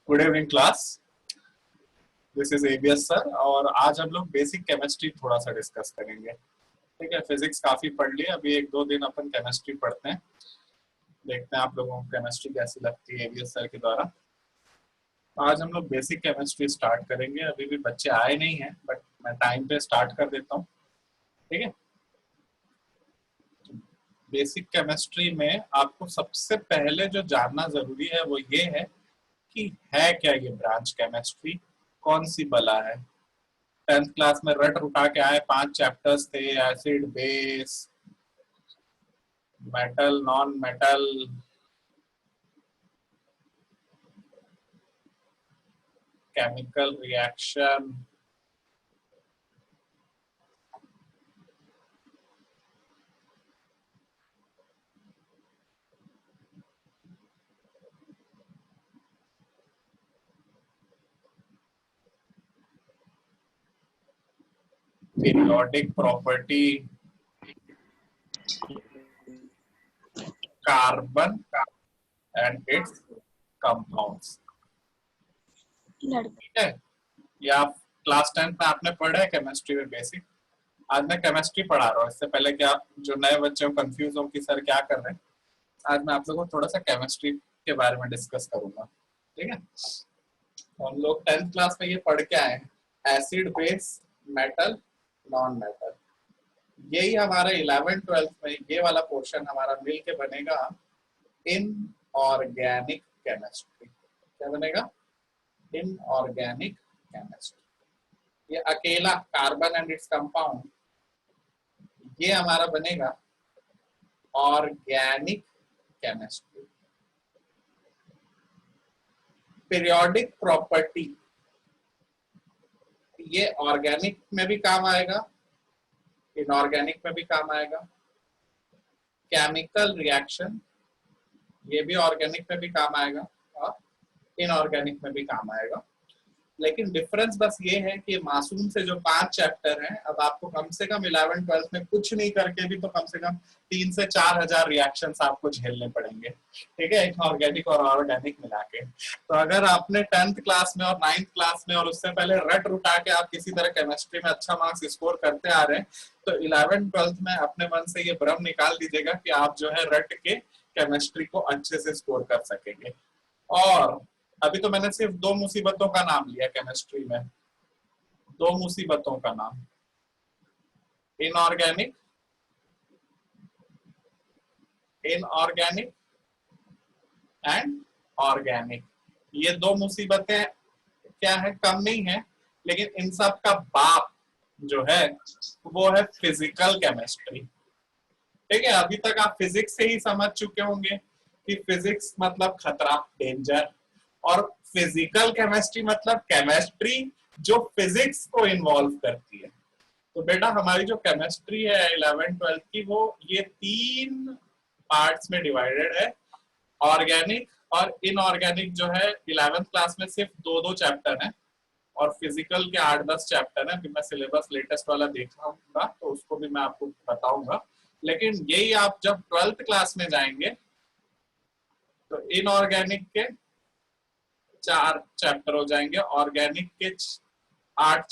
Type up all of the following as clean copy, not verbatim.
Good evening class. This is ABS sir और आज हम लोग बेसिक केमिस्ट्री थोड़ा सा डिस्कस करेंगे। ठीक है, फिजिक्स काफी पढ़ लिए, अभी एक दो दिन अपन केमिस्ट्री पढ़ते हैं, देखते हैं आप लोगों को केमिस्ट्री कैसी लगती है एबीएस सर के द्वारा। आज हम लोग बेसिक केमिस्ट्री स्टार्ट करेंगे। अभी भी बच्चे आए नहीं हैं बट मैं टाइम पे स्टार्ट कर देता हूँ। ठीक है, बेसिक केमिस्ट्री में आपको सबसे पहले जो जानना जरूरी है वो ये है कि है क्या ये ब्रांच केमिस्ट्री, कौन सी बला है। 10th क्लास में रट उठा के आए, 5 चैप्टर्स थे, acid, base, metal, non metal, chemical reaction, periodic property, carbon and it's compounds. ठीक है, ये आप क्लास 10 में आपने पढ़ा है केमिस्ट्री में बेसिक। आज मैं केमिस्ट्री पढ़ा रहा हूँ, इससे पहले कि आप जो नए बच्चे हो कंफ्यूज हो कि सर क्या कर रहे हैं, आज मैं आप लोगों को थोड़ा सा केमिस्ट्री के बारे में डिस्कस करूंगा। ठीक है, हम लोग 10th क्लास में ये पढ़ के आए हैं, acid, base, metal, non metal. यही हमारा 11th 12th में ये वाला पोर्शन हमारा मिल के बनेगा इनऑर्गेनिक केमिस्ट्री। क्या बनेगा? Inorganic chemistry. ये अकेला कार्बन एंड इट्स कंपाउंड, ये हमारा बनेगा ऑर्गेनिक केमिस्ट्री। पीरियोडिक प्रॉपर्टी, ये ऑर्गेनिक में भी काम आएगा, इनऑर्गेनिक में भी काम आएगा। केमिकल रिएक्शन, ये भी ऑर्गेनिक में भी काम आएगा और इनऑर्गेनिक में भी काम आएगा। लेकिन डिफरेंस बस ये है कि मासूम से जो 5 चैप्टर हैं, अब आपको कम से कम 11th 12th में कुछ नहीं करके भी तो कम से कम 3 से 4 हजार रिएक्शंस आपको झेलने पड़ेंगे। ठीक है, इनऑर्गेनिक और ऑर्गेनिक मिला के। तो अगर आपने 10th क्लास में और 9th क्लास में और उससे पहले रट उठा के आप किसी तरह केमिस्ट्री में अच्छा मार्क्स स्कोर करते आ रहे हैं, तो 11th 12th में अपने मन से ये भ्रम निकाल दीजिएगा कि आप जो है रट के केमिस्ट्री को अच्छे से स्कोर कर सकेंगे। और अभी तो मैंने सिर्फ 2 मुसीबतों का नाम लिया केमिस्ट्री में, 2 मुसीबतों का नाम, इनऑर्गेनिक, इनऑर्गेनिक एंड ऑर्गेनिक। ये 2 मुसीबतें क्या है, कम नहीं है, लेकिन इन सब का बाप जो है वो है फिजिकल केमिस्ट्री। ठीक है, अभी तक आप फिजिक्स से ही समझ चुके होंगे कि फिजिक्स मतलब खतरा, डेंजर, और फिजिकल केमिस्ट्री मतलब केमिस्ट्री जो फिजिक्स को इन्वॉल्व करती है। तो बेटा हमारी जो केमिस्ट्री है 11th 12th की, वो ये 3 पार्ट्स में डिवाइडेड है। ऑर्गेनिक और इनऑर्गेनिक जो है 11th क्लास में सिर्फ 2-2 चैप्टर हैं और फिजिकल के 8-10 चैप्टर हैं। फिर मैं सिलेबस लेटेस्ट वाला देखूंगा तो उसको भी मैं आपको बताऊंगा। लेकिन यही आप जब 12th क्लास में जाएंगे तो इनऑर्गेनिक के 4 चैप्टर हो जाएंगे, ऑर्गेनिक के 7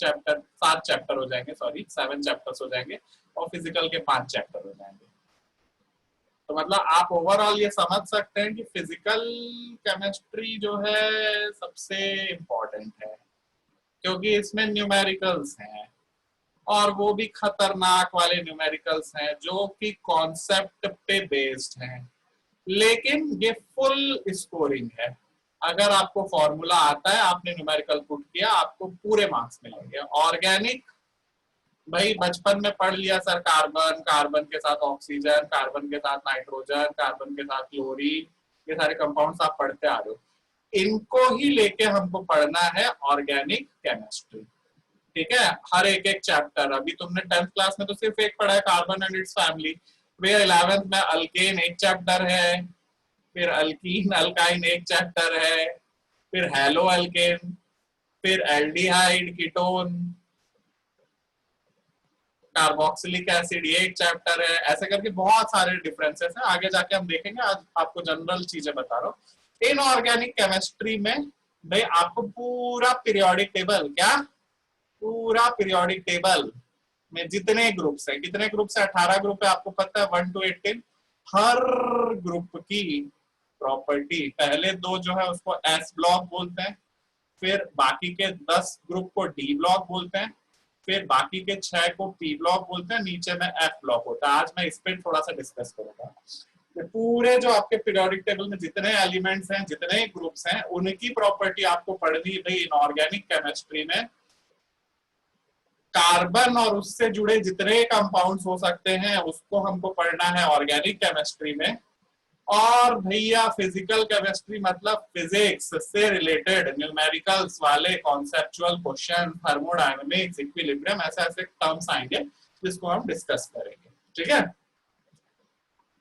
चैप्टर हो जाएंगे, सॉरी 7 चैप्टर्स हो जाएंगे, और फिजिकल के 5 चैप्टर हो जाएंगे। तो मतलब आप ओवरऑल ये समझ सकते हैं कि फिजिकल केमिस्ट्री जो है सबसे इम्पोर्टेंट है, क्योंकि इसमें न्यूमेरिकल्स हैं और वो भी खतरनाक वाले न्यूमेरिकल्स हैं जो कि कॉन्सेप्ट पे बेस्ड हैं, लेकिन ये फुल स्कोरिंग है। अगर आपको फॉर्मूला आता है, आपने न्यूमेरिकल पुट किया, आपको पूरे मार्क्स मिलेंगे। ऑर्गेनिक भाई बचपन में पढ़ लिया सर, कार्बन, कार्बन के साथ ऑक्सीजन, कार्बन के साथ नाइट्रोजन, कार्बन के साथ क्लोरीन, ये सारे कंपाउंड्स आप पढ़ते आ रहे हो, इनको ही लेके हमको पढ़ना है ऑर्गेनिक केमिस्ट्री। ठीक है, हर एक चैप्टर। अभी तुमने 10th क्लास में तो सिर्फ एक पढ़ा है, कार्बन एंड इट्स फैमिली। फिर 11th में अल्केन एक चैप्टर है, फिर अल्कीन अल्काइन एक चैप्टर है, फिर हेलो अल्केन, फिर एल्डिहाइड, कीटोन, कार्बोक्सिलिक एसिड, ये एक चैप्टर है। ऐसे करके बहुत सारे डिफरेंसेस हैं, आगे जाके हम देखेंगे। आज आपको जनरल चीजें बता रहा हूँ। इनऑर्गेनिक केमिस्ट्री में भाई आपको पूरा पीरियोडिक टेबल, क्या पूरा पीरियोडिक टेबल में जितने ग्रुप्स है, कितने ग्रुप्स है, 18 ग्रुप है, आपको पता है 1 to 18, हर ग्रुप की प्रॉपर्टी, पहले दो जो है उसको एस ब्लॉक बोलते हैं, फिर बाकी के 10 ग्रुप को डी ब्लॉक बोलते हैं, फिर बाकी के 6 को पी ब्लॉक बोलते हैं, नीचे में एफ ब्लॉक होता है। आज मैं इस पे थोड़ा सा डिस्कस करूंगा। तो पूरे जो आपके पीरियोडिक टेबल में जितने एलिमेंट्स हैं, जितने ग्रुप्स हैं, उनकी प्रॉपर्टी आपको पढ़नी है भाई इनऑर्गेनिक केमिस्ट्री में। कार्बन और उससे जुड़े जितने कंपाउंड्स हो सकते हैं उसको हमको पढ़ना है ऑर्गेनिक केमिस्ट्री में। और भैया फिजिकल केमिस्ट्री मतलब फिजिक्स से रिलेटेड न्यूमेरिकल्स वाले कॉन्सेप्चुअल क्वेश्चन, थर्मोडायनामिक्स, इक्विलिब्रियम, ऐसे ऐसे टर्म्स आएंगे जिसको हम डिस्कस करेंगे, ठीक है।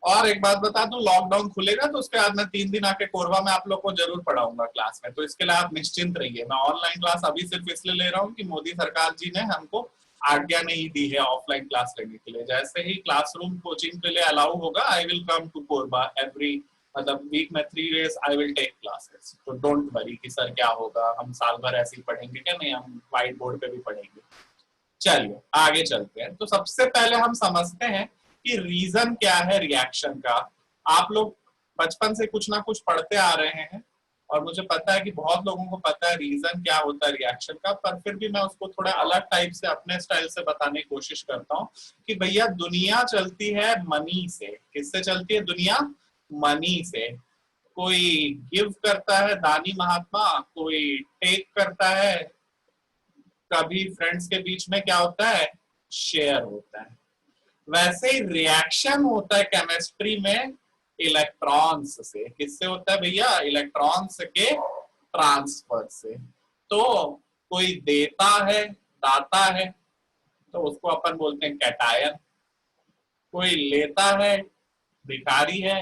और एक बात बता दूं, लॉकडाउन खुलेगा तो उसके बाद मैं 3 दिन आके कोरबा में आप लोग को जरूर पढ़ाऊंगा क्लास में, तो इसके लिए आप निश्चिंत रहिए। मैं ऑनलाइन क्लास अभी सिर्फ इसलिए ले रहा हूँ कि मोदी सरकार जी ने हमको आज्ञा नहीं दी है ऑफलाइन क्लास लेने के लिए। जैसे ही क्लासरूम कोचिंग के लिए अलाउ होगा, I will come to Korba every, मतलब वीक में 3 days I will take classes. तो डोंट वरी कि सर क्या होगा, हम साल भर ऐसे ही पढ़ेंगे क्या, नहीं, हम व्हाइट बोर्ड पे भी पढ़ेंगे। चलिए आगे चलते हैं। तो सबसे पहले हम समझते हैं कि रीजन क्या है रिएक्शन का। आप लोग बचपन से कुछ ना कुछ पढ़ते आ रहे हैं और मुझे पता है कि बहुत लोगों को पता है रीजन क्या होता है रिएक्शन का, पर फिर भी मैं उसको थोड़ा अलग टाइप से अपने स्टाइल से बताने की कोशिश करता हूँ कि भैया दुनिया चलती है मनी से। किससे चलती है दुनिया? मनी से। कोई गिव करता है दानी महात्मा, कोई टेक करता है, कभी फ्रेंड्स के बीच में क्या होता है, शेयर होता है। वैसे ही रिएक्शन होता है केमिस्ट्री में इलेक्ट्रॉन्स से। किससे होता है भैया? इलेक्ट्रॉन्स के ट्रांसफर से। तो कोई देता है, दाता है, तो उसको अपन बोलते हैं कैटायन। कोई लेता है, भिखारी है,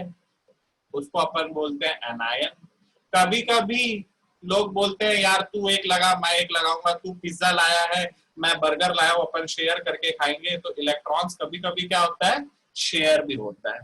उसको अपन बोलते हैं एनायन। कभी कभी लोग बोलते हैं यार तू एक लगा मैं एक लगाऊंगा, तू पिज्जा लाया है मैं बर्गर लाया हूं, अपन शेयर करके खाएंगे। तो इलेक्ट्रॉन्स कभी कभी क्या होता है, शेयर भी होता है।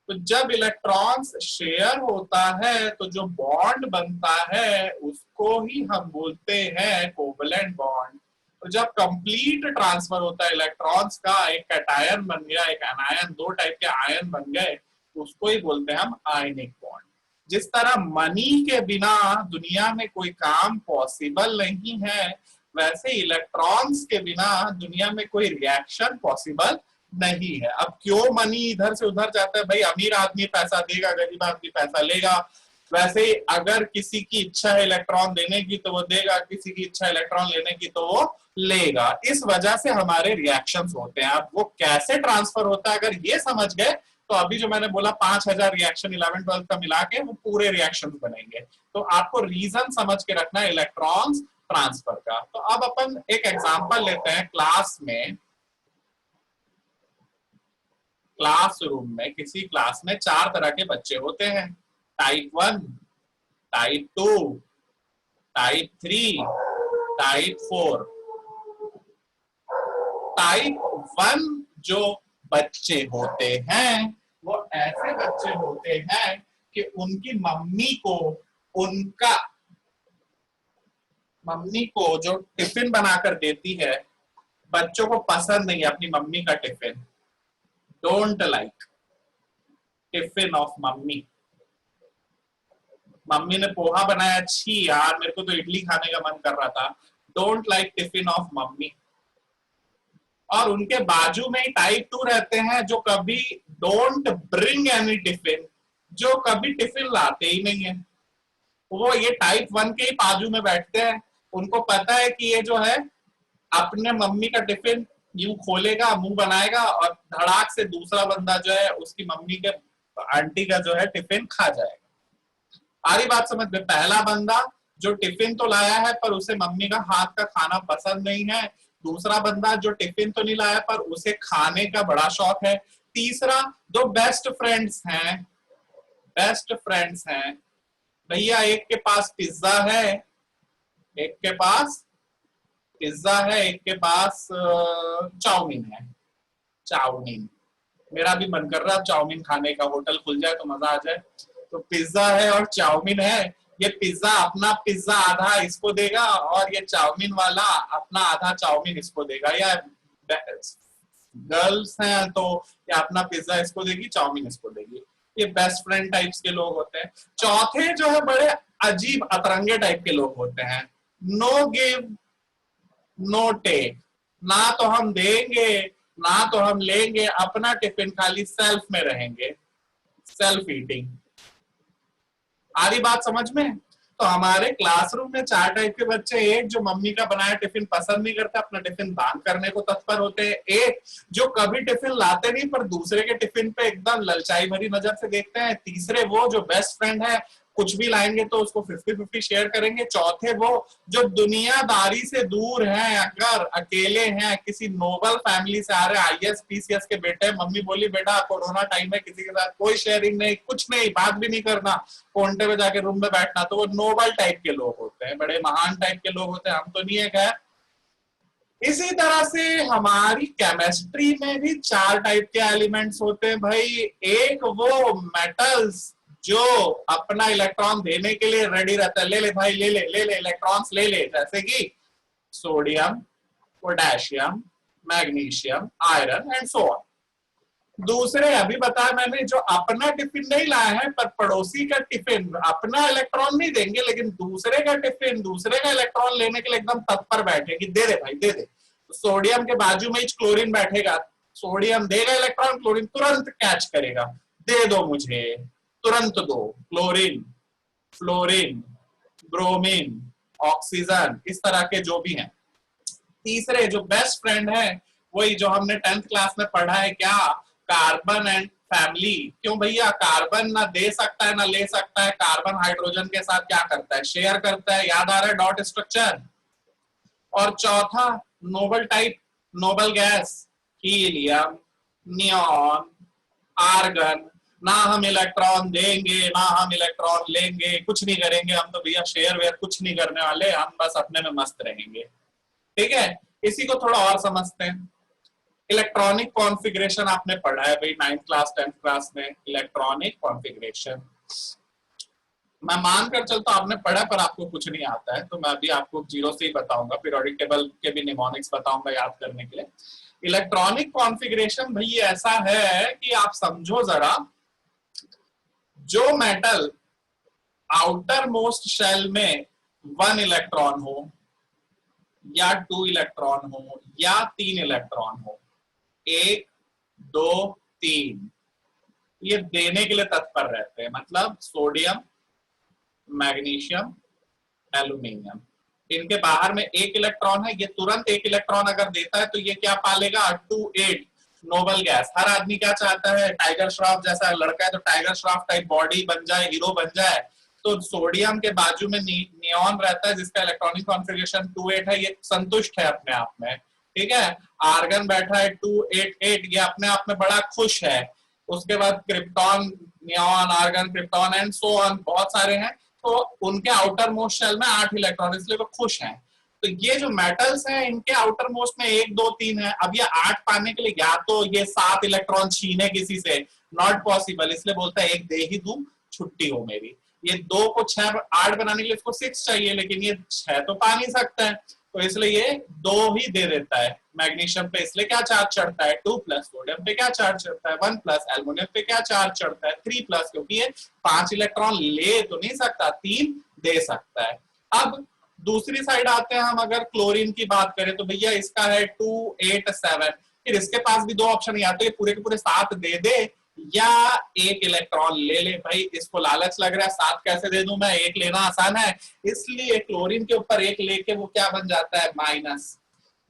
तो जब इलेक्ट्रॉन्स शेयर होता है तो जो बॉन्ड बनता है उसको ही हम बोलते हैं कोवलेंट बॉन्ड। तो जब कंप्लीट ट्रांसफर होता है इलेक्ट्रॉन्स का, एक कैटायन बन गया, एक एनायन, दो टाइप के आयन बन गए, तो उसको ही बोलते हैं हम आयनिक बॉन्ड। जिस तरह मनी के बिना दुनिया में कोई काम पॉसिबल नहीं है, वैसे इलेक्ट्रॉन्स के बिना दुनिया में कोई रिएक्शन पॉसिबल नहीं है। अब क्यों मनी इधर से उधर जाता है? भाई अमीर आदमी पैसा देगा, गरीब आदमी पैसा लेगा। वैसे अगर किसी की इच्छा है इलेक्ट्रॉन देने की तो वो देगा, किसी की इच्छा इलेक्ट्रॉन लेने की तो वो लेगा। इस वजह से हमारे रिएक्शंस होते हैं। अब वो कैसे ट्रांसफर होता है अगर ये समझ गए तो अभी जो मैंने बोला 5000 रिएक्शन 11 12 का मिला के वो पूरे रिएक्शन बनेंगे। तो आपको रीजन समझ के रखना है इलेक्ट्रॉन्स ट्रांसफर का। तो अब अपन एक एग्जांपल लेते हैं। क्लासरूम में किसी क्लास में 4 तरह के बच्चे होते हैं, type 1, type 2, type 3, type 4। Type 1 जो बच्चे होते हैं वो ऐसे बच्चे होते हैं कि उनकी मम्मी को जो टिफिन बनाकर देती है, बच्चों को पसंद नहीं है अपनी मम्मी का tiffin. Don't like tiffin of mummy. Mummy ने पोहा बनाया, छी यार मेरे को तो इडली खाने का मन कर रहा था। Don't like tiffin of mummy. और उनके बाजू में ही टाइप 2 रहते हैं जो कभी डोंट ब्रिंग एनी टिफिन, जो कभी टिफिन लाते ही नहीं है। वो ये टाइप 1 के ही बाजू में बैठते हैं। उनको पता है कि ये जो है अपने मम्मी का टिफिन यूं खोलेगा, मुंह बनाएगा और धड़ाक से दूसरा बंदा जो है उसकी मम्मी के आंटी का जो है टिफिन खा जाएगा। सारी बात समझ में? पहला बंदा जो टिफिन तो लाया है पर उसे मम्मी का हाथ का खाना पसंद नहीं है। दूसरा बंदा जो टिफिन तो नहीं लाया पर उसे खाने का बड़ा शौक है। तीसरा, दो बेस्ट फ्रेंड्स हैं भैया, एक के पास पिज्जा है, एक के पास पिज्जा है, एक के पास चाउमीन है। चाउमीन, मेरा भी मन कर रहा है चाउमीन खाने का, होटल खुल जाए तो मजा आ जाए। तो पिज्जा है और चाउमीन है, ये पिज्जा अपना पिज्जा आधा इसको देगा और ये चाउमीन वाला अपना आधा चाउमीन इसको देगा, या गर्ल्स हैं तो ये अपना पिज्जा इसको देगी, चाउमीन इसको देगी। ये बेस्ट फ्रेंड टाइप्स के लोग होते हैं। चौथे जो है बड़े अजीब अतरंगे टाइप के लोग होते हैं, नो गिव नो टेक, ना तो हम देंगे ना तो हम लेंगे, अपना टिफिन खाली सेल्फ में रहेंगे, सेल्फ ईटिंग। आ रही बात समझ में? तो हमारे क्लासरूम में 4 टाइप के बच्चे, एक जो मम्मी का बनाया टिफिन पसंद नहीं करते, अपना टिफिन दान करने को तत्पर होते हैं, एक जो कभी टिफिन लाते नहीं पर दूसरे के टिफिन पे एकदम ललचाई भरी नजर से देखते हैं, तीसरे वो जो बेस्ट फ्रेंड है, कुछ भी लाएंगे तो उसको 50-50 शेयर करेंगे, चौथे वो जो दुनियादारी से दूर हैं, अगर अकेले हैं, किसी नोबल फैमिली से आ रहे, आईएएस पीसीएस के बेटे, मम्मी बोली बेटा कोरोना टाइम है किसी के साथ कोई शेयरिंग नहीं, कुछ नहीं, बात भी नहीं करना, कोंटे में जाके रूम में बैठना, तो वो नोबल टाइप के लोग होते हैं, बड़े महान टाइप के लोग होते हैं, हम तो नहीं है खैर। इसी तरह से हमारी केमिस्ट्री में भी 4 टाइप के एलिमेंट्स होते हैं भाई। एक वो मेटल्स जो अपना इलेक्ट्रॉन देने के लिए रेडी रहता है, ले ले भाई ले ले ले ले इलेक्ट्रॉन्स ले ले, जैसे कि sodium, potassium, magnesium, iron and so on. दूसरे अभी बताया मैंने जो अपना टिफिन नहीं लाए हैं पर पड़ोसी का टिफिन, अपना इलेक्ट्रॉन नहीं देंगे लेकिन दूसरे का टिफिन, दूसरे का इलेक्ट्रॉन लेने के लिए एकदम तत्पर बैठेगी, दे दे भाई दे दे। तो सोडियम के बाजू में ही क्लोरीन बैठेगा, सोडियम देगा इलेक्ट्रॉन, क्लोरीन तुरंत कैच करेगा, दे दो मुझे, तुरंत दो। क्लोरीन, फ्लोरीन, ब्रोमीन, ऑक्सीजन, इस तरह के जो भी हैं। तीसरे जो बेस्ट फ्रेंड है वही जो हमने 10th क्लास में पढ़ा है, क्या, कार्बन एंड फैमिली। क्यों भैया, कार्बन ना दे सकता है ना ले सकता है, कार्बन हाइड्रोजन के साथ क्या करता है, शेयर करता है, याद आ रहा है डॉट स्ट्रक्चर। और चौथा noble type, noble gas, helium, neon, argon, ना हम इलेक्ट्रॉन देंगे ना हम इलेक्ट्रॉन लेंगे, कुछ नहीं करेंगे हम तो भैया, शेयर वेयर कुछ नहीं करने वाले, हम बस अपने में मस्त रहेंगे। ठीक है, इसी को थोड़ा और समझते हैं। इलेक्ट्रॉनिक कॉन्फ़िगरेशन आपने पढ़ा है भाई 9th क्लास 10th क्लास में, इलेक्ट्रॉनिक कॉन्फ़िगरेशन। मैं मानकर चलता हूं आपने पढ़ा पर आपको कुछ नहीं आता है, तो मैं अभी आपको जीरो से ही बताऊंगा, पीरियोडिक टेबल के भी निमोनिक्स बताऊंगा याद करने के लिए। इलेक्ट्रॉनिक कॉन्फ़िगरेशन भाई ऐसा है कि आप समझो जरा, जो मेटल आउटर मोस्ट शेल में 1 इलेक्ट्रॉन हो या 2 इलेक्ट्रॉन हो या 3 इलेक्ट्रॉन हो, 1 2 3, ये देने के लिए तत्पर रहते हैं। मतलब सोडियम, मैग्नीशियम, एल्यूमिनियम, इनके बाहर में 1 इलेक्ट्रॉन है, ये तुरंत 1 इलेक्ट्रॉन अगर देता है तो ये क्या पालेगा, 2 8 नोबल गैस। हर आदमी क्या चाहता है, टाइगर श्रॉफ जैसा लड़का है तो टाइगर श्रॉफ टाइप बॉडी बन जाए, हीरो बन जाए। तो सोडियम के बाजू में नियॉन रहता है जिसका इलेक्ट्रॉनिक कॉन्फ़िगरेशन 2 8 है, ये संतुष्ट है अपने आप में। ठीक है, आर्गन बैठा है 2 8 8, ये अपने आप में बड़ा खुश है। उसके बाद krypton, neon, argon, krypton and so on, बहुत सारे हैं, तो उनके आउटर मोस्ट शेल में 8 इलेक्ट्रॉन, इसलिए वो खुश हैं। तो ये जो मेटल्स हैं इनके आउटर मोस्ट में 1 2 3 है। अब ये 8 पाने के लिए या तो ये 7 इलेक्ट्रॉन छीने किसी से, नॉट पॉसिबल, इसलिए बोलता है 1 दे ही दूं, छुट्टी हो मेरी। ये 2 को 6 8 बनाने के लिए इसको 6 चाहिए, लेकिन ये 6 तो पा नहीं सकता है, तो इसलिए ये 2 ही दे देता है। मैग्नीशियम पे इसलिए क्या चार्ज चढ़ता है 2 प्लस, सोडियम पे क्या चार्ज चढ़ता है 1 प्लस, एल्युमिनियम पे क्या चार्ज चढ़ता है 3 प्लस, क्योंकि ये 5 इलेक्ट्रॉन ले तो नहीं सकता, 3 दे सकता है। अब दूसरी साइड आते हैं हम, अगर क्लोरीन की बात करें तो भैया इसका है 2 8 7, फिर इसके पास भी 2 ऑप्शन, या तो ये पूरे के पूरे 7 दे दे या 1 इलेक्ट्रॉन ले ले। भाई इसको लालच लग रहा है, 7 कैसे दे दूं मैं, 1 लेना आसान है, इसलिए क्लोरीन के ऊपर 1 लेके वो क्या बन जाता है माइनस।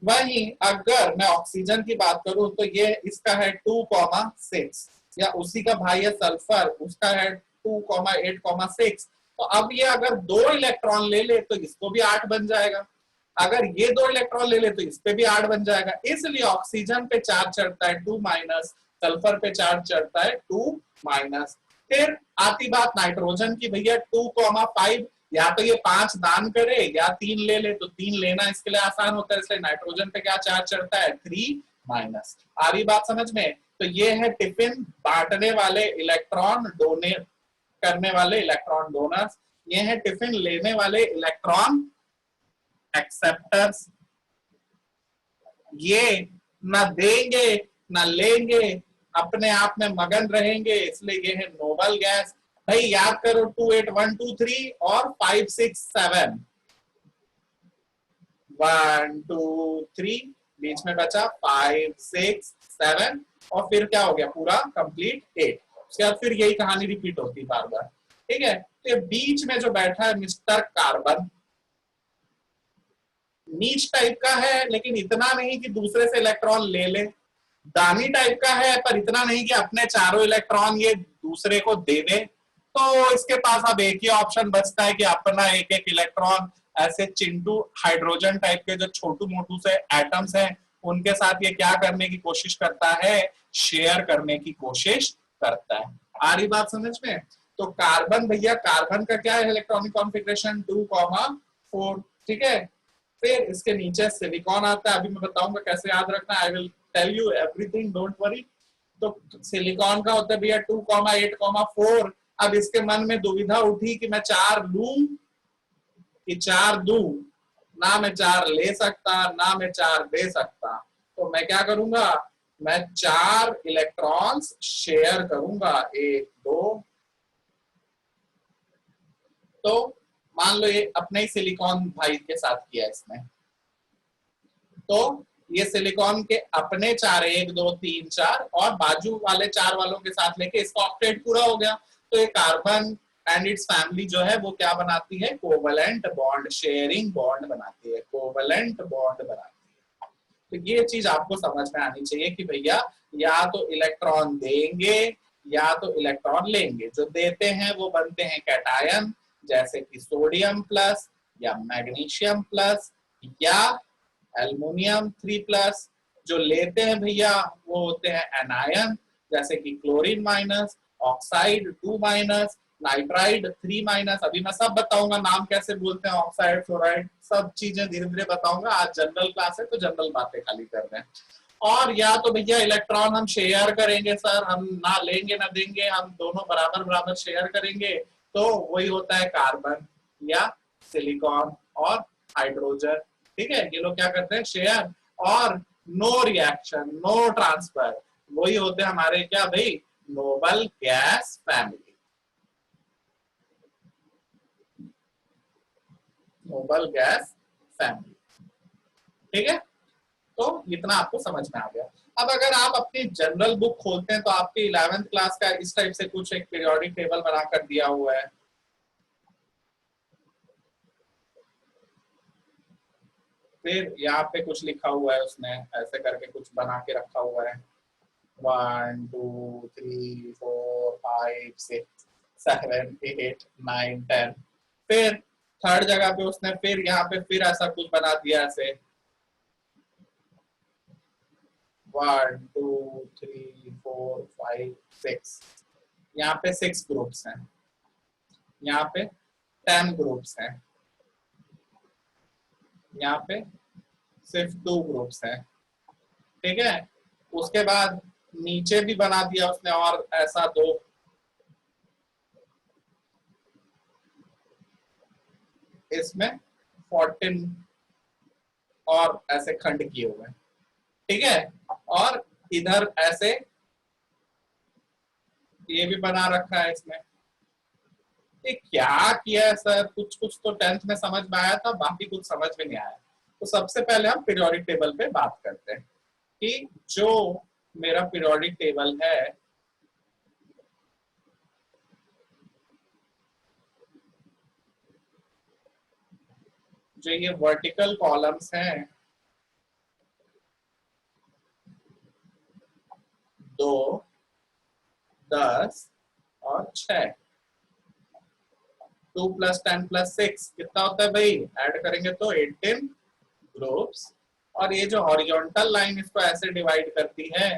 वहीं अगर मैं ऑक्सीजन की बात करूं तो ये इसका है 2,6, या उसी का भाई है सल्फर, उसका है 2,8,6। तो अब ये अगर 2 इलेक्ट्रॉन ले ले तो इसको भी 8 बन जाएगा, अगर ये 2 इलेक्ट्रॉन ले ले तो इस पे भी 8 बन जाएगा। इसलिए ऑक्सीजन पे चार्ज चढ़ता है 2 माइनस, सल्फर पे चार्ज चढ़ता है 2 माइनस। फिर आती बात नाइट्रोजन की, भैया 2,5, या तो ये 5 दान करे या 3 ले ले, तो 3 लेना इसके लिए आसान होता है, इसलिए नाइट्रोजन पे क्या चार्ज चढ़ता है 3 माइनस। आ रही बात समझ में? तो ये है टिफिन बांटने वाले इलेक्ट्रॉन, डोनेट करने वाले इलेक्ट्रॉन डोनर्स। ये है टिफिन लेने वाले इलेक्ट्रॉन एक्सेप्टर्स। ये ना देंगे ना लेंगे, अपने आप में मगन रहेंगे, इसलिए ये है नोबल गैस। भाई याद करो 2 8 1 2 3 और 5 6 7, 1 2 3, बीच में बचा 5 6 7 और फिर क्या हो गया पूरा कंप्लीट 8। उसके बाद फिर यही कहानी रिपीट होती है बार बार। ठीक है, तो ये बीच में जो बैठा है मिस्टर कार्बन, नीच टाइप का है लेकिन इतना नहीं कि दूसरे से इलेक्ट्रॉन ले ले, दानी टाइप का है पर इतना नहीं कि अपने चारों इलेक्ट्रॉन ये दूसरे को दे दे। तो इसके पास अब एक ही ऑप्शन बचता है कि अपना एक एक इलेक्ट्रॉन ऐसे चिंटू हाइड्रोजन टाइप के जो छोटू मोटू से एटम्स हैं उनके साथ ये क्या करने की कोशिश करता है, शेयर करने की कोशिश करता है। आ रही बात समझ में? तो कार्बन भैया, कार्बन का क्या है इलेक्ट्रॉनिक कॉन्फ़िगरेशन 2,4। ठीक है, फिर इसके नीचे सिलिकॉन आता है, अभी मैं बताऊंगा कैसे याद रखना, I will tell you everything, don't worry. तो सिलिकॉन का होता है भैया 2,8,4। अब इसके मन में दुविधा उठी कि मैं 4 लूं कि 4 दूं, ना मैं 4 ले सकता ना मैं 4 दे सकता, तो मैं क्या करूंगा, मैं 4 इलेक्ट्रॉन्स शेयर करूंगा, 1 2। तो मान लो ये अपने ही सिलिकॉन भाई के साथ किया इसने, तो ये सिलिकॉन के अपने 4 1 2 3 4 और बाजू वाले 4 वालों के साथ लेके इसका ऑक्टेट पूरा हो गया। तो ये कार्बन एंड इट्स फैमिली जो है वो क्या बनाती है, कोवलेंट बॉन्ड, शेयरिंग बॉन्ड बनाती है, कोवलेंट बॉन्ड बनाती है। तो ये चीज आपको समझ में आनी चाहिए कि भैया या तो इलेक्ट्रॉन देंगे या तो इलेक्ट्रॉन लेंगे। जो देते हैं वो बनते हैं कैटायन, जैसे कि सोडियम प्लस या मैग्नीशियम प्लस या एल्युमिनियम 3+। जो लेते हैं भैया वो होते हैं एनायन, जैसे कि क्लोरीन माइनस, ऑक्साइड 2-, नाइट्राइड 3-। अभी मैं सब बताऊंगा नाम कैसे बोलते हैं, ऑक्साइड फ्लोराइड सब चीजें धीरे धीरे बताऊंगा। आज जनरल क्लास है तो जनरल बातें खाली कर रहे हैं। और या तो भैया इलेक्ट्रॉन हम शेयर करेंगे सर, हम ना लेंगे ना देंगे, हम दोनों बराबर बराबर शेयर करेंगे, तो वही होता है कार्बन या सिलिकॉन और हाइड्रोजन। ठीक है, ये लोग क्या करते हैं, शेयर और नो रिएक्शन नो ट्रांसफर, वही होते हैं हमारे क्या भाई, noble gas family, noble gas family. ठीक है, तो इतना आपको समझ में आ गया। अब अगर आप अपनी जनरल बुक खोलते हैं तो आपके 11th क्लास का इस टाइप से कुछ एक पीरियोडिक टेबल बनाकर दिया हुआ है। फिर यहाँ पे कुछ लिखा हुआ है उसने, ऐसे करके कुछ बना के रखा हुआ है, 1 2 3 4 5 6 7 8 9 10। फिर थर्ड जगह पे उसने फिर यहाँ पे फिर ऐसा कुछ बना दिया ऐसे 1 2 3 4 5 6। यहाँ पे 6 ग्रुप्स हैं, यहाँ पे 10 ग्रुप्स हैं, यहाँ पे सिर्फ 2 ग्रुप्स हैं। ठीक है, उसके बाद नीचे भी बना दिया उसने और ऐसा 2, इसमें 14 और ऐसे खंड किए हुए हैं। ठीक है, और इधर ऐसे ये भी बना रखा है इसमें। ये क्या किया है सर, कुछ कुछ तो 10th में समझ में आया था, बाकी कुछ समझ में नहीं आया। तो सबसे पहले हम पीरियोडिक टेबल पे बात करते हैं कि जो मेरा पीरियोडिक टेबल है जो ये वर्टिकल कॉलम्स हैं 2 10 और 6, 2 + 10 + 6 कितना होता है भाई, ऐड करेंगे तो 18 ग्रुप्स। और ये जो हॉरिजॉन्टल लाइन इसको ऐसे डिवाइड करती है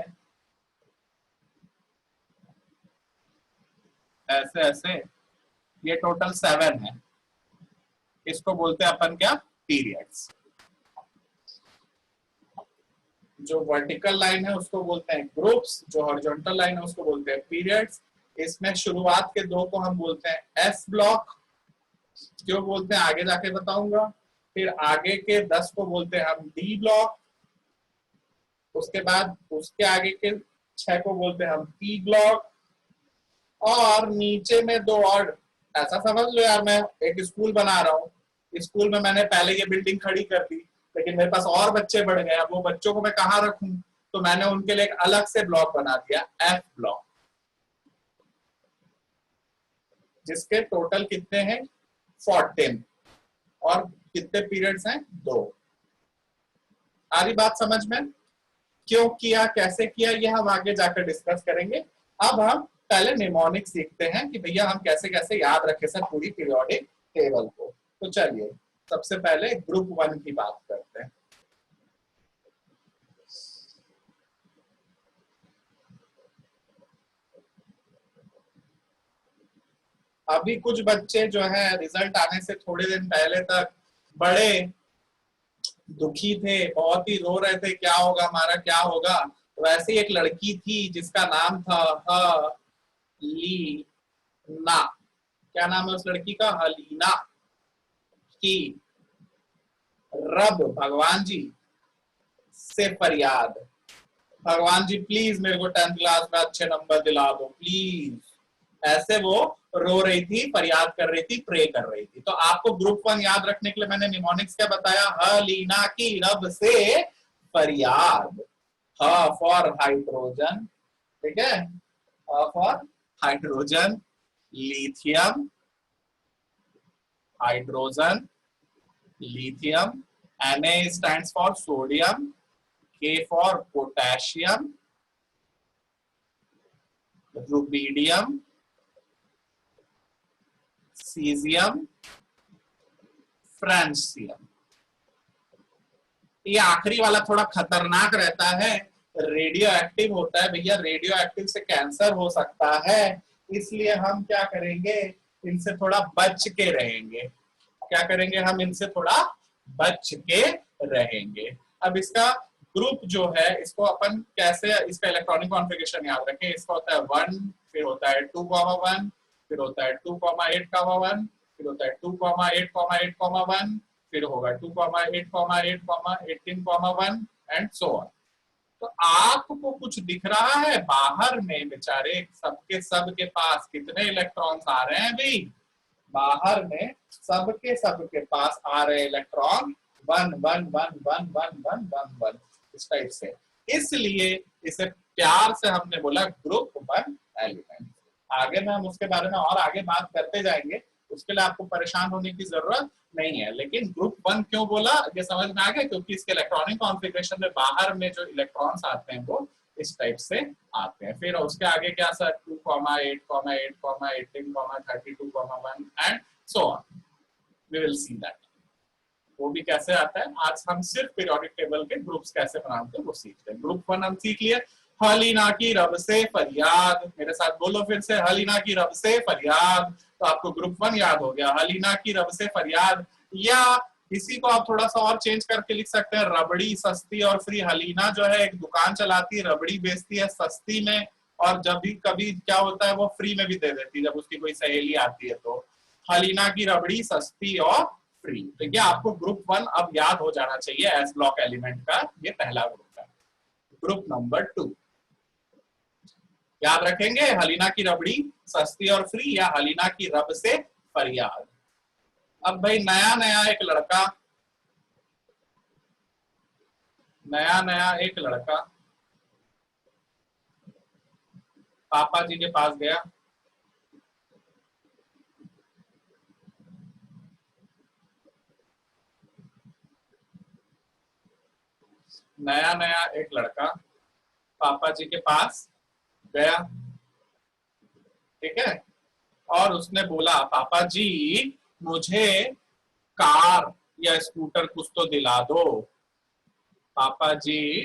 ऐसे ऐसे, ये टोटल 7 है। इसको बोलते हैं अपन क्या, पीरियड्स। जो वर्टिकल लाइन है उसको बोलते हैं ग्रुप्स, जो हॉरिजॉन्टल लाइन है उसको बोलते हैं पीरियड्स। इसमें शुरुआत के 2 को हम बोलते हैं एस ब्लॉक क्यों बोलते हैं आगे जाके बताऊंगा। फिर आगे के 10 को बोलते हैं हम डी ब्लॉक, उसके बाद उसके आगे के 6 को बोलते हैं हम पी ब्लॉक, और नीचे में 2 और। ऐसा समझ लो यार, मैं एक स्कूल बना रहा हूँ, स्कूल में मैंने पहले ये बिल्डिंग खड़ी कर दी, लेकिन मेरे पास और बच्चे बढ़ गए, अब वो बच्चों को मैं कहाँ रखूं, तो मैंने उनके लिए एक अलग से ब्लॉक बना दिया, एफ ब्लॉक, जिसके टोटल कितने हैं 14, और कितने पीरियड्स हैं 2। आ रही बात समझ में? क्यों किया, कैसे किया, ये हम आगे जाकर डिस्कस करेंगे। अब हम पहले निमोनिक सीखते हैं कि भैया हम कैसे कैसे याद रखें सर पूरी पीरियोडिक टेबल को। तो चलिए सबसे पहले ग्रुप 1 की बात करते हैं। अभी कुछ बच्चे जो है रिजल्ट आने से थोड़े दिन पहले तक बड़े दुखी थे, बहुत ही रो रहे थे, क्या होगा हमारा, क्या होगा। तो वैसे ही एक लड़की थी जिसका नाम था हलीना। क्या नाम है उस लड़की का? हलीना। की रब भगवान जी से फरियाद, भगवान जी प्लीज मेरे को 10th क्लास में अच्छे नंबर दिला दो प्लीज, ऐसे वो रो रही थी, फरियाद कर रही थी, प्रे कर रही थी। तो आपको ग्रुप 1 याद रखने के लिए मैंने निमोनिक्स क्या बताया? हलीना की रब से फरियाद। ह फॉर हाइड्रोजन, ठीक है, for hydrogen, lithium, hydrogen, lithium, Na stands for sodium, K for potassium, rubidium, cesium, francium। ये आखिरी वाला थोड़ा खतरनाक रहता है, रेडियो एक्टिव होता है भैया, रेडियो एक्टिव से कैंसर हो सकता है, इसलिए हम क्या करेंगे, इनसे थोड़ा बच के रहेंगे। क्या करेंगे हम? इनसे थोड़ा बच के रहेंगे। अब इसका ग्रुप जो है, इसको अपन कैसे, इसका इलेक्ट्रॉनिक कॉन्फ़िगरेशन याद रखें। इसका होता है 1, फिर होता है 2,1, फिर होता है 2,8,1, फिर होता है 2,8,8,1, फिर होगा 2,8,8,18,1 एंड सो ऑन। तो आपको कुछ दिख रहा है बाहर में बेचारे सबके सबके पास कितने इलेक्ट्रॉन्स आ रहे हैं भाई? बाहर में सबके पास आ रहे इलेक्ट्रॉन 1 1 1 1 1 1 1 1 इस टाइप से। इसलिए इसे प्यार से हमने बोला ग्रुप 1 एलिमेंट। आगे में हम उसके बारे में और आगे बात करते जाएंगे, उसके लिए आपको परेशान होने की जरूरत नहीं है। लेकिन ग्रुप 1 क्यों बोला ये समझ में आ गया, क्योंकि इसके इलेक्ट्रॉनिक कॉन्फ़िगरेशन में बाहर में जो इलेक्ट्रॉन्स आते हैं वो इस टाइप से आते हैं। फिर उसके आगे क्या sir? 2,8,8,18,32,1 and so on, we will see that. वो भी कैसे आता है, आज हम सिर्फ पीरियोडिक टेबल के ग्रुप्स कैसे बनाते हैं वो सीखते हैं। ग्रुप 1 हम सीख लिए। हलीना की रब से फरियाद, मेरे साथ बोलो फिर से, हलीना की रब से फरियाद। तो आपको ग्रुप 1 याद हो गया, हलीना की रब से फरियाद। या इसी को आप थोड़ा सा और चेंज करके लिख सकते हैं, रबड़ी सस्ती और फ्री। हलीना जो है एक दुकान चलाती है, रबड़ी बेचती है सस्ती में, और जब भी कभी क्या होता है वो फ्री में भी दे देती है जब उसकी कोई सहेली आती है। तो हलीना की रबड़ी सस्ती और फ्री। तो ये आपको ग्रुप 1 अब याद हो जाना चाहिए, एस ब्लॉक एलिमेंट का ये पहला ग्रुप है। ग्रुप नंबर 2 याद रखेंगे, हलीना की रबड़ी सस्ती और फ्री, या हलीना की रब से फरियाद। अब भाई नया नया एक लड़का पापा जी के पास गया। नया नया एक लड़का पापा जी के पास गया, ठीक है, और उसने बोला पापा जी मुझे कार या स्कूटर कुछ तो दिला दो, पापा जी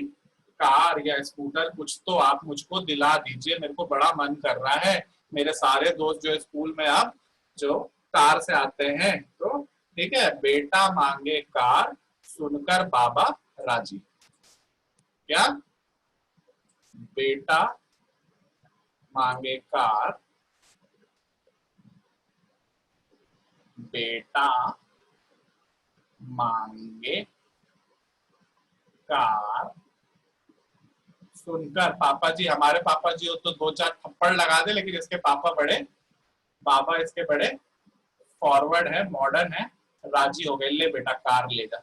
कार या स्कूटर कुछ तो आप मुझको दिला दीजिए, मेरे को बड़ा मन कर रहा है। मेरे सारे दोस्त जो स्कूल में अब जो कार से आते हैं, तो ठीक है, बेटा मांगे कार सुनकर बाबा राजी। क्या? बेटा मांगे कार बेटा मांगे कार सुनकर पापा जी, हमारे पापा जी हो तो दो चार थप्पड़ लगा दे, लेकिन इसके पापा बड़े, बाबा इसके बड़े फॉरवर्ड है, मॉडर्न है, राजी हो गए, ले बेटा कार ले जा।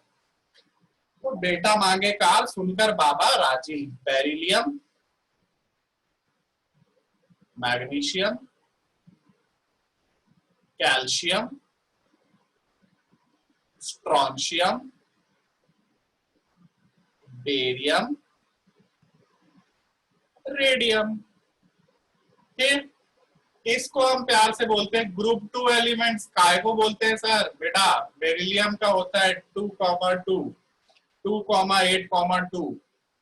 तो बेटा मांगे कार सुनकर बाबा राजी। Beryllium, magnesium, calcium, strontium, barium, radium. फिर इसको हम प्यार से बोलते हैं ग्रुप 2 एलिमेंट्स। काय को बोलते हैं सर? बेटा बेरिलियम का होता है 2,2, 2,8,2,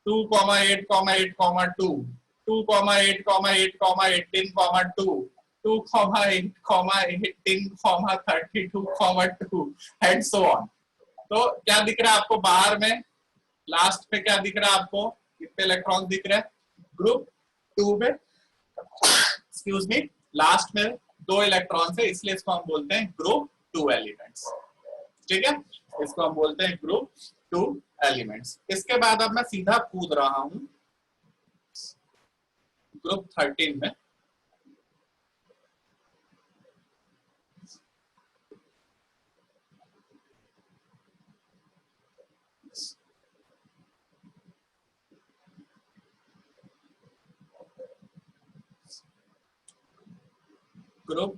2,8,8,2, 2,8,8,18,2, 2,8,18,32 एंड सो ऑन। तो क्या दिख रहा है आपको बाहर में? लास्ट में क्या दिख रहा है आपको? कितने इलेक्ट्रॉन दिख रहे हैं ग्रुप 2 में? एक्सक्यूज मी, लास्ट में 2 इलेक्ट्रॉन है, इसलिए इसको हम बोलते हैं ग्रुप 2 एलिमेंट्स। ठीक है, इसको हम बोलते हैं ग्रुप 2 एलिमेंट्स। इसके बाद अब मैं सीधा कूद रहा हूं ग्रुप 13 में। Group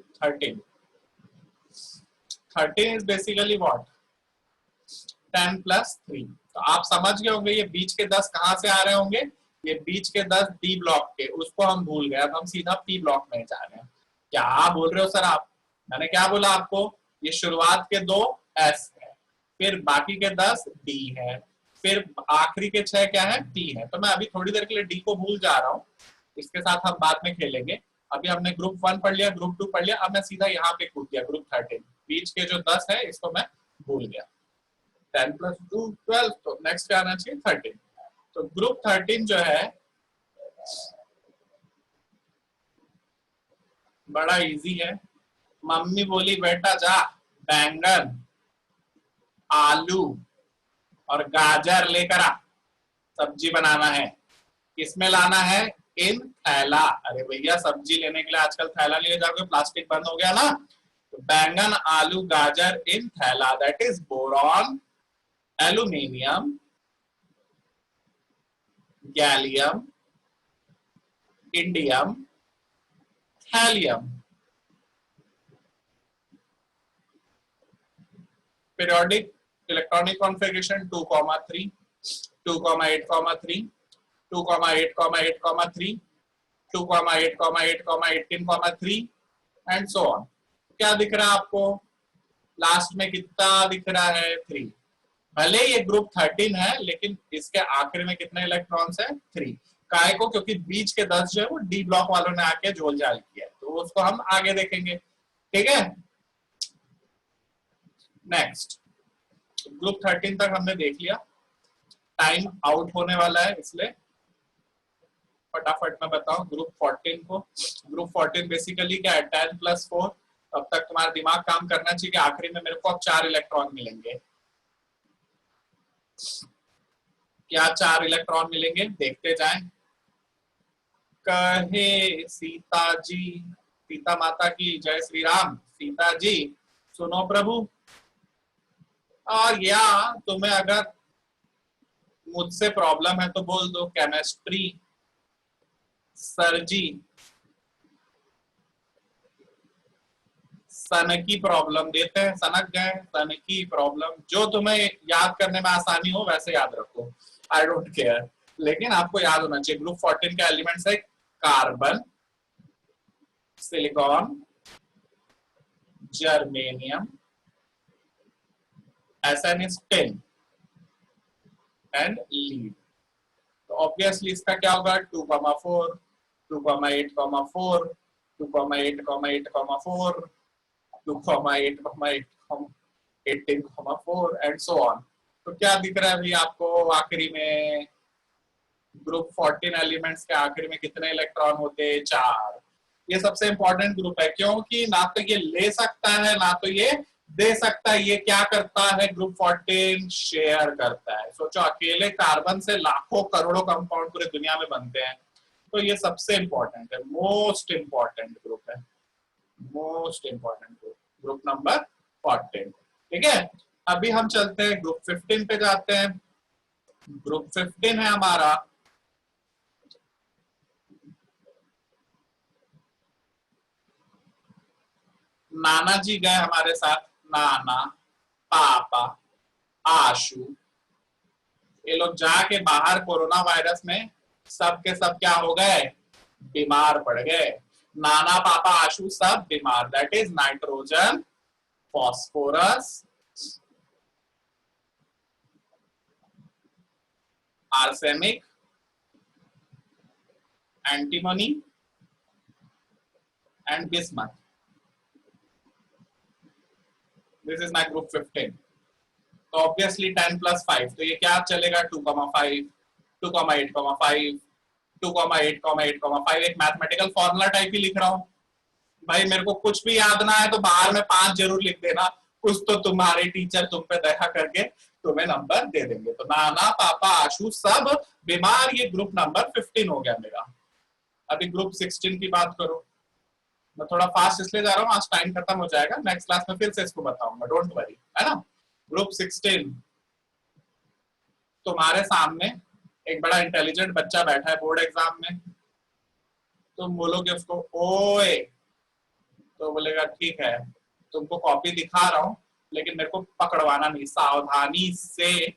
13 is basically what? 10 + 3। तो आप समझ गए होंगे ये बीच के 10 कहां से आ रहे होंगे? ये बीच के 10 डी ब्लॉक के, उसको हम भूल गए, अब हम सीधा पी ब्लॉक में जा रहे हैं। क्या बोल रहे हो सर आप? मैंने क्या बोला आपको? ये शुरुआत के 2 एस है, फिर बाकी के 10 डी है, फिर आखिरी के 6 क्या है? टी है। तो मैं अभी थोड़ी देर के लिए डी को भूल जा रहा हूँ, इसके साथ हम बाद में खेलेंगे। अभी हमने ग्रुप 1 पढ़ लिया, ग्रुप 2 पढ़ लिया, अब मैं सीधा यहाँ पे कूद गया ग्रुप 13। बीच के जो 10 है इसको मैं भूल गया। 10 + 2 12, तो नेक्स्ट क्या आना चाहिए? 13। तो ग्रुप 13 जो है बड़ा इजी है। मम्मी बोली बेटा जा बैंगन, आलू और गाजर लेकर आ, सब्जी बनाना है। किसमें लाना है? इन थैला। अरे भैया सब्जी लेने के लिए आजकल थैला लिए जाओगे, प्लास्टिक बंद हो गया ना। तो बैंगन, आलू, गाजर इन थैला, that is boron, aluminium, gallium, indium, thallium. Periodic electronic configuration 2,3, 2,8,3, 2,8,8,3, 2,8,8,18,3 and so on. क्या दिख रहा है आपको? लास्ट में कितना दिख रहा है? 3। भले ये ग्रुप 13 है, लेकिन इसके आखिर में कितने इलेक्ट्रॉन्स है? 3। काय को? क्योंकि बीच के 10 जो है वो डी ब्लॉक वालों ने आके झोल झाल किया है, तो उसको हम आगे देखेंगे। ठीक है, नेक्स्ट ग्रुप 13 तक हमने देख लिया। टाइम आउट होने वाला है, इसलिए फटाफट मैं बताऊं ग्रुप 14 को। ग्रुप 14 बेसिकली क्या है? 10 + 4। तब तक तुम्हारा दिमाग काम करना चाहिए कि आखिरी में मेरे को अब 4 इलेक्ट्रॉन मिलेंगे। क्या 4 इलेक्ट्रॉन मिलेंगे? देखते जाएं। कहे सीता जी, सीता माता की जय श्री राम। सीता जी सुनो प्रभु, और या तुम्हें अगर मुझसे प्रॉब्लम है तो बोल दो। केमिस्ट्री सर जी सन की प्रॉब्लम देते हैं, सनक गए, सन की प्रॉब्लम। जो तुम्हें याद करने में आसानी हो वैसे याद रखो, आई डोंट केयर, लेकिन आपको याद होना चाहिए। ग्रुप 14 के एलिमेंट्स है carbon, silicon, germanium, SN10 and lead. तो ऑब्वियसली इसका क्या होगा? 2,4, 2,8,4, 2,8,8,4, 2,8,8,18,4 एंड सो ऑन। तो क्या दिख रहा है अभी आपको आखिरी में? ग्रुप 14 एलिमेंट्स के आखिरी में कितने इलेक्ट्रॉन होते हैं? 4। ये सबसे इंपॉर्टेंट ग्रुप है, क्योंकि ना तो ये ले सकता है ना तो ये दे सकता है। ये क्या करता है ग्रुप 14? शेयर करता है। सोचो अकेले कार्बन से लाखों करोड़ों कंपाउंड पूरी दुनिया में बनते हैं, तो ये सबसे इंपॉर्टेंट है, मोस्ट इंपॉर्टेंट ग्रुप है, most important group, group number 14। ठीक है, अभी हम चलते हैं ग्रुप 15 पे जाते हैं। ग्रुप 15 है हमारा नाना जी गए हमारे साथ, नाना, पापा, आशु, ये लोग जाके बाहर कोरोना वायरस में सब के सब क्या हो गए? बीमार पड़ गए। नाना, पापा, आशु सब बीमार। That is nitrogen, phosphorus, arsenic, antimony and bismuth. This is my group 15। तो ऑब्वियसली 10 + 5, तो ये क्या चलेगा? 2,5, 2,8,5, 2,8,8,5। एक मैथमेटिकल फॉर्मूला टाइप ही लिख रहा हूं भाई। मेरे को कुछ भी याद ना है तो बाहर में 5 जरूर लिख देना, कुछ तो तुम्हारे टीचर तुम पे दया करके तुम्हें नंबर दे देंगे। तो नाना, पापा, आशु सब बीमार। ये ग्रुप नंबर 15 हो गया मेरा। अभी ग्रुप 16 की बात करो। मैं थोड़ा फास्ट इसलिए जा रहा हूँ, आज टाइम खत्म हो जाएगा, नेक्स्ट क्लास में फिर से इसको बताऊंगा, डोंट वरी, है ना। ग्रुप 16, तुम्हारे सामने एक बड़ा इंटेलिजेंट बच्चा बैठा है बोर्ड एग्जाम में, तुम बोलोगे उसको ओए, तो बोलेगा ठीक है, तुमको कॉपी दिखा रहा हूँ लेकिन मेरे को पकड़वाना नहीं, सावधानी से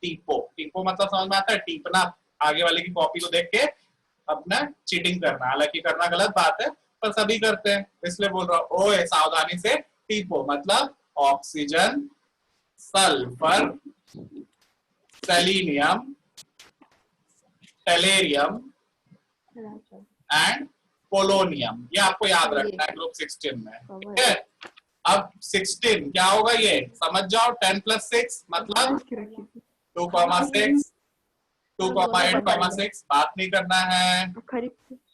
टीपो। टीपो मतलब समझ में आता है? टीपना, आगे वाले की कॉपी को देख के अपना चीटिंग करना। हालांकि करना गलत बात है पर सभी करते हैं, इसलिए बोल रहा हूँ ओए सावधानी से टीपो। मतलब oxygen, sulphur, selenium, tellurium and polonium, ये आपको याद रखना है ग्रुप 16 में। ठीक है, अब 16 क्या होगा ये समझ जाओ। 10 + 6 मतलब 2,6, 2,8,6, बात नहीं करना है।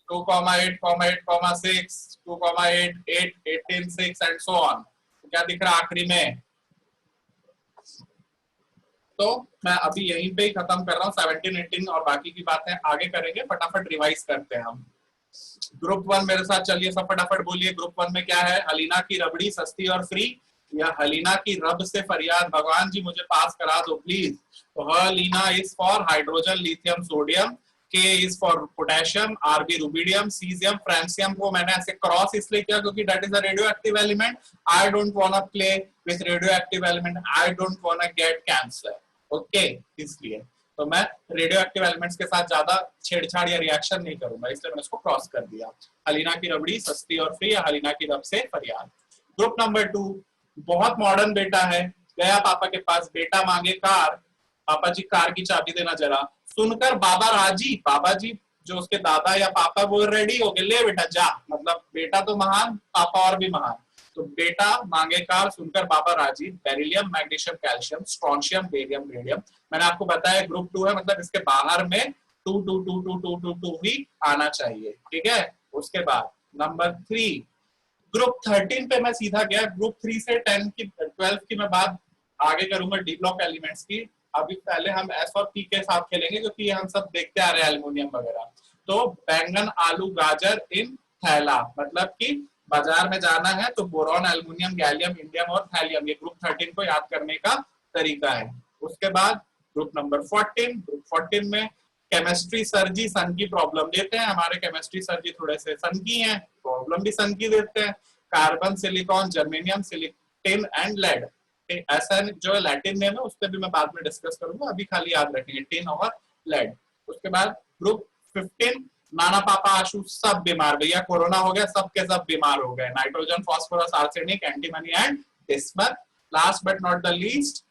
2,8,8,6, 2,8, 8, 18, 6 एंड सो ऑन। क्या दिख रहा है आखिरी में? तो मैं अभी यहीं पे ही खत्म कर रहा हूँ। 17, 18 और बाकी की बातें आगे करेंगे, फटाफट रिवाइज करते हैं हम। ग्रुप 1 मेरे साथ चलिए, सब फटाफट बोलिए। ग्रुप 1 में क्या है? हलीना की रबड़ी सस्ती और फ्री, या हलीना की रब से फरियाद भगवान जी मुझे पास करा दो प्लीज। तो हलीना is for hydrogen, lithium, sodium, K is for potassium, RB rubidium, caesium, francium को मैंने ऐसे क्रॉस इसलिए किया क्योंकि that is a radioactive element. I don't want to play with radioactive element, I don't want to get cancer, okay, इसलिए तो मैं radio active elements के साथ ज्यादा छेड़छाड़ या रिएक्शन नहीं करूंगा, इसलिए मैंने इसको क्रॉस कर दिया। हलीना की रबड़ी सस्ती और फ्री, या हलीना की रब से फरियाद। ग्रुप नंबर 2 बहुत मॉडर्न बेटा है, गया पापा के पास, बेटा मांगे कार, पापा जी कार की चाबी देना जरा। सुनकर बाबा राजी, बाबा जी जो उसके दादा या पापा वो रेडी हो गए, ले बेटा जा। मतलब बेटा तो महान, पापा और भी महान। तो बेटा मांगे कार, सुनकर बाबा राजी। Beryllium, magnesium, calcium, strontium, barium, radium. मैंने आपको बताया ग्रुप 2 है, मतलब इसके बाहर में 2 2 2 2 2 2 2 ही आना चाहिए। ठीक है, उसके बाद नंबर 3 ग्रुप 13 पे मैं सीधा गया। ग्रुप 3 से 10 की 12 की मैं बात आगे करूंगा, डी ब्लॉक एलिमेंट्स की। अभी पहले हम एस और पी के साथ खेलेंगे क्योंकि हम सब देखते आ रहे हैं एल्युमिनियम वगैरह। तो बैंगन, आलू, गाजर इन थैला, मतलब कि बाजार में जाना है तो बोरॉन, एल्युमिनियम, गैलियम, इंडियम और थैलियम, ये ग्रुप 13 को याद करने का तरीका है। उसके बाद ग्रुप नंबर 14, ग्रुप 14 में केमिस्ट्री सर जी सन की प्रॉब्लम देते हैं। हमारे केमिस्ट्री सर जी थोड़े से सन की हैं, प्रॉब्लम भी सन की देते हैं। Carbon, silicon, germanium, silicon and lead, ऐसा जो लैटिन नेम है उस पर भी मैं बाद में डिस्कस करूंगा, अभी खाली याद रखेंगे टिन और लेड। उसके बाद ग्रुप 15 नाना, पापा, आशु सब बीमार, भैया कोरोना हो गया, सब के सब बीमार हो गए। Nitrogen, phosphorus, arsenic, antimony and bismuth. Last but not the least,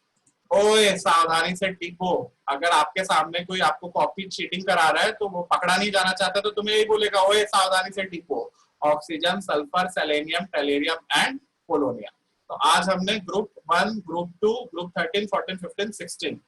ओए सावधानी से टीपो। अगर आपके सामने कोई आपको कॉपी चीटिंग करा रहा है तो वो पकड़ा नहीं जाना चाहता तो तुम्हें यही बोलेगा ओए सावधानी से टीपो। Oxygen, sulphur, selenium, tellurium and polonium. तो आज हमने ग्रुप 1, ग्रुप 2, ग्रुप 13, 14, 15, 16